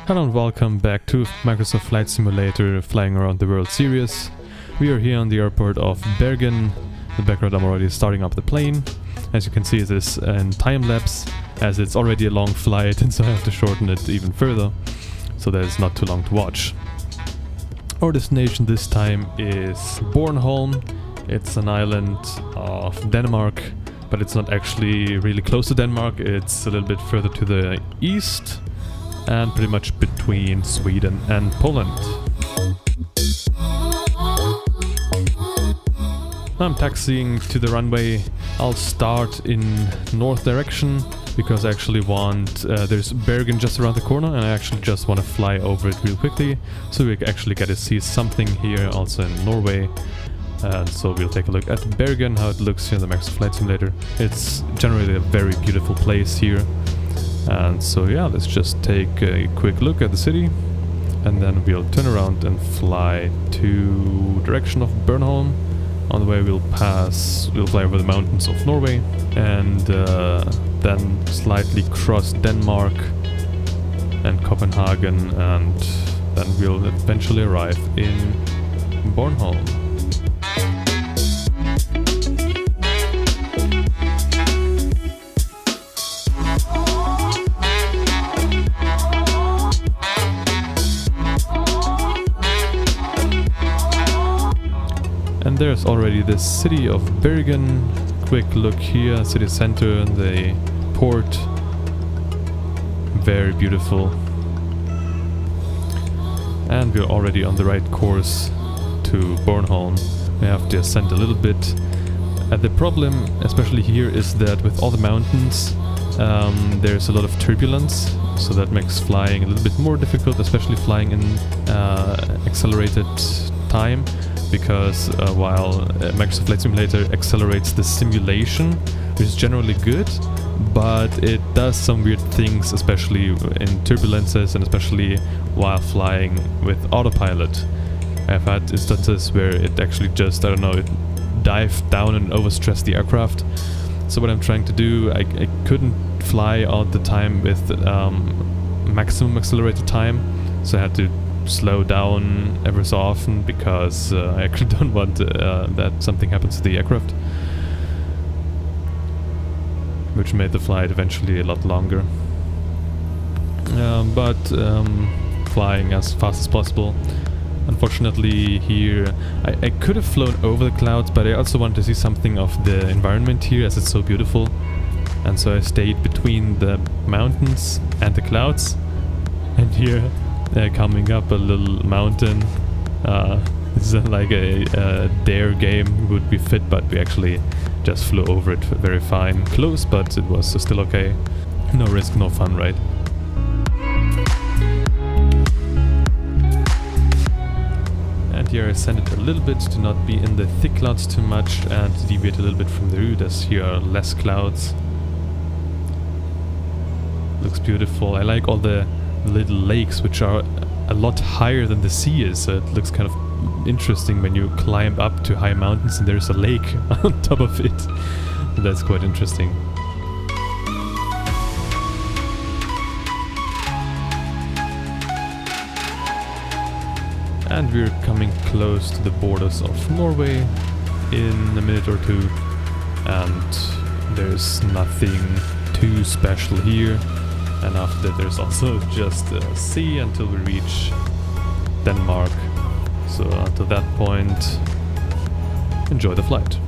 Hello and welcome back to Microsoft Flight Simulator Flying Around the World series. We are here on the airport of Bergen. In the background I'm already starting up the plane. As you can see, it is in time-lapse, as it's already a long flight and so I have to shorten it even further, so that it's not too long to watch. Our destination this time is Bornholm. It's an island of Denmark, but it's not actually really close to Denmark. It's a little bit further to the east and pretty much between Sweden and Poland. I'm taxiing to the runway. I'll start in north direction because I actually want... there's Bergen just around the corner and I actually just want to fly over it real quickly so we actually get to see something here also in Norway. And so we'll take a look at Bergen, how it looks here in the Microsoft Flight Simulator. It's generally a very beautiful place here. And so yeah, let's just take a quick look at the city and then we'll turn around and fly to direction of Bornholm. On the way we'll fly over the mountains of Norway and then slightly cross Denmark and Copenhagen, and then we'll eventually arrive in Bornholm. And there's already the city of Bergen. Quick look here, city center, the port. Very beautiful. And we're already on the right course to Bornholm. We have to ascend a little bit. The problem, especially here, is that with all the mountains, there's a lot of turbulence. So that makes flying a little bit more difficult, especially flying in accelerated time. Because while Microsoft Flight Simulator accelerates the simulation, which is generally good, but it does some weird things, especially in turbulences and especially while flying with autopilot. I've had instances where it actually just, I don't know, it dived down and overstressed the aircraft. So what I'm trying to do, I couldn't fly all the time with maximum accelerated time, so I had to slow down ever so often because I actually don't want that something happens to the aircraft, which made the flight eventually a lot longer. But flying as fast as possible. Unfortunately here I could have flown over the clouds, but I also wanted to see something of the environment here as it's so beautiful, and so I stayed between the mountains and the clouds. And here coming up a little mountain. This is like a dare game would be fit, but we actually just flew over it very fine. Close, but it was still okay. No risk, no fun, right? And here I ascended a little bit to not be in the thick clouds too much and to deviate a little bit from the route, as here are less clouds. Looks beautiful. I like all the little lakes, which are a lot higher than the sea is, so it looks kind of interesting when you climb up to high mountains and there's a lake on top of it. That's quite interesting. And we're coming close to the borders of Norway in a minute or two, and there's nothing too special here. And after that there's also just a sea until we reach Denmark. So until that point, enjoy the flight.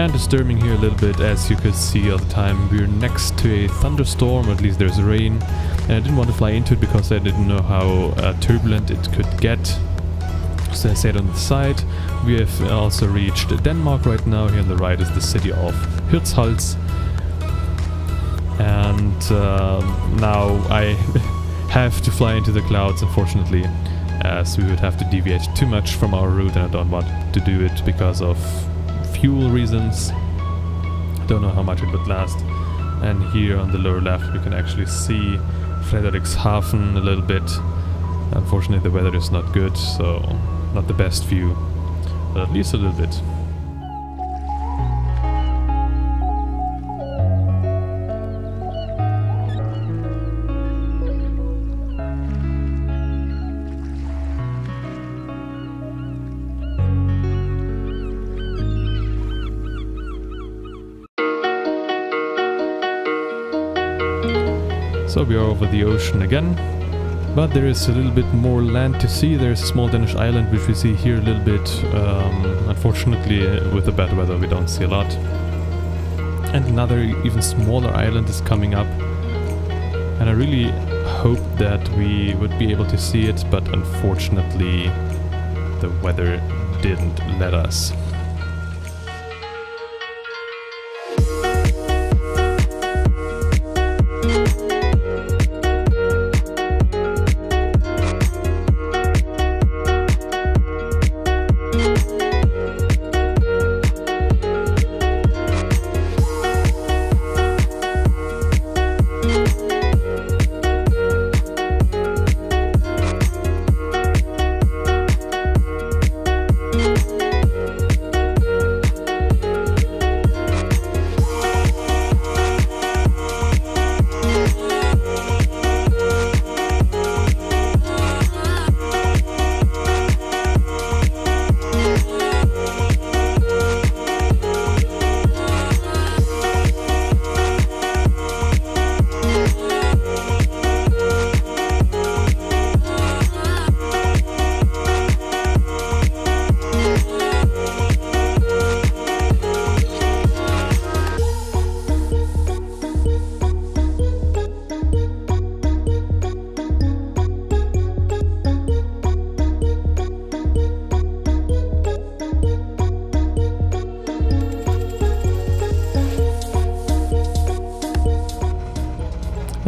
And disturbing here a little bit, as you could see all the time, we're next to a thunderstorm, or at least there's rain. And I didn't want to fly into it because I didn't know how turbulent it could get. So I stayed on the side. We have also reached Denmark right now. Here on the right is the city of Hirtshals. And now I have to fly into the clouds, unfortunately, as we would have to deviate too much from our route, and I don't want to do it because of fuel reasons. Don't know how much it would last. And here on the lower left we can actually see Frederikshavn a little bit. Unfortunately the weather is not good, so not the best view, but at least a little bit. So we are over the ocean again, but there is a little bit more land to see. There's a small Danish island which we see here a little bit. Unfortunately, with the bad weather we don't see a lot. And another even smaller island is coming up, and I really hope that we would be able to see it, but unfortunately the weather didn't let us.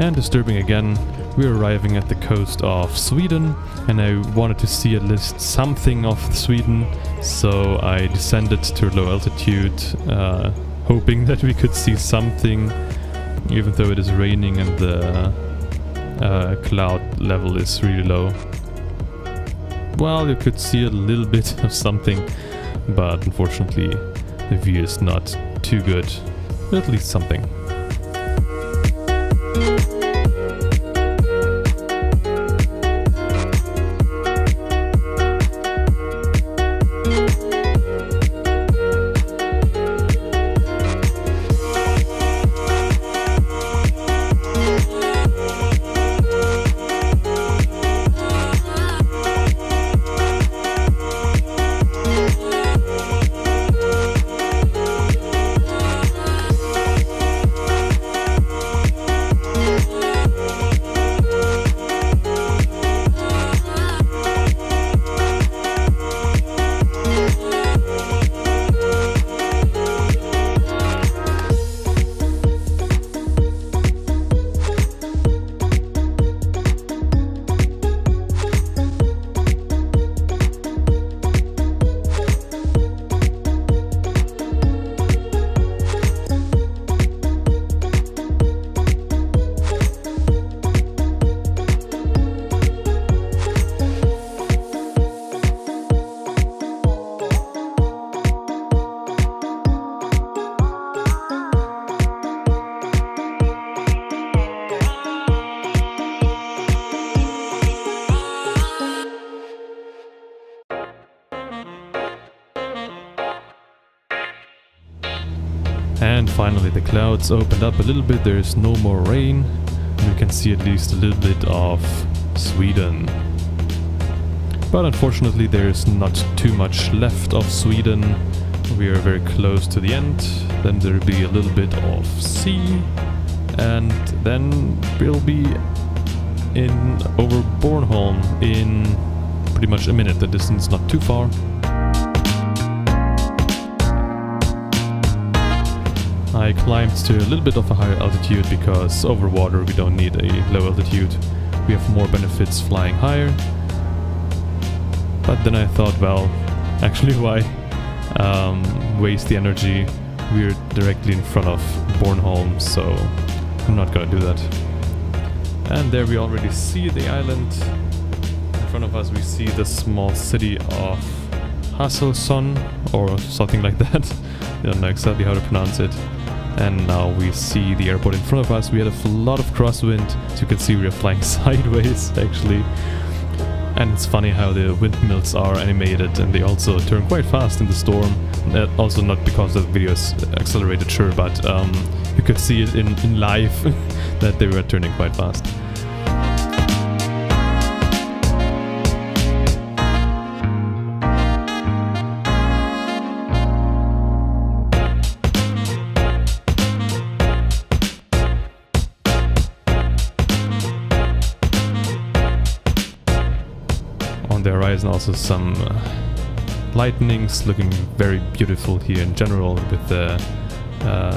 And disturbing again, we're arriving at the coast of Sweden, and I wanted to see at least something of Sweden, so I descended to a low altitude, hoping that we could see something, even though it is raining and the cloud level is really low. Well, you could see a little bit of something, but unfortunately the view is not too good, but at least something. And finally the clouds opened up a little bit, there is no more rain, and we can see at least a little bit of Sweden. But unfortunately there is not too much left of Sweden. We are very close to the end. Then there'll be a little bit of sea, and then we'll be over Bornholm in pretty much a minute. The distance is not too far. I climbed to a little bit of a higher altitude because over water we don't need a low altitude. We have more benefits flying higher. But then I thought, well, actually why waste the energy? We're directly in front of Bornholm, so I'm not gonna do that. And there we already see the island. In front of us we see the small city of Hasselson or something like that. I don't know exactly how to pronounce it. And now we see the airport in front of us. We had a lot of crosswind, so you can see we are flying sideways actually. And it's funny how the windmills are animated, and they also turn quite fast in the storm. Also not because the video is accelerated, sure, but you could see it in live that they were turning quite fast. On the horizon also some lightnings, looking very beautiful here in general with the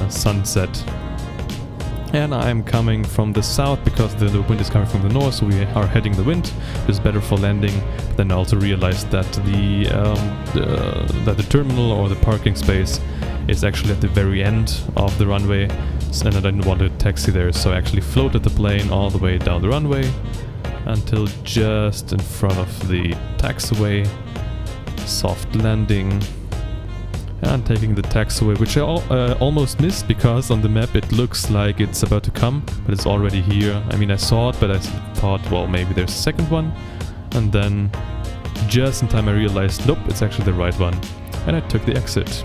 sunset. And I'm coming from the south because the wind is coming from the north, so we are heading the wind, which is better for landing. But then I also realized that the terminal or the parking space is actually at the very end of the runway, and I didn't want to taxi there, so I actually floated the plane all the way down the runway until just in front of the taxiway. Soft landing and taking the taxiway, which I almost missed because on the map it looks like it's about to come, but it's already here. I mean, I saw it, but I thought, well, maybe there's a second one, and then just in time I realized, nope, it's actually the right one, and I took the exit.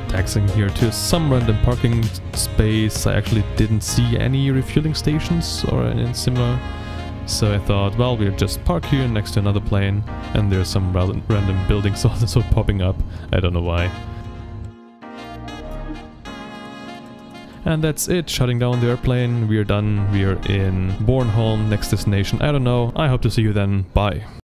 Taxiing here to some random parking space. I actually didn't see any refueling stations or anything similar, so I thought, well, we'll just park here next to another plane, and there's some random buildings also popping up. I don't know why. And that's it, shutting down the airplane. We are done. We are in Bornholm, next destination, I don't know. I hope to see you then. Bye.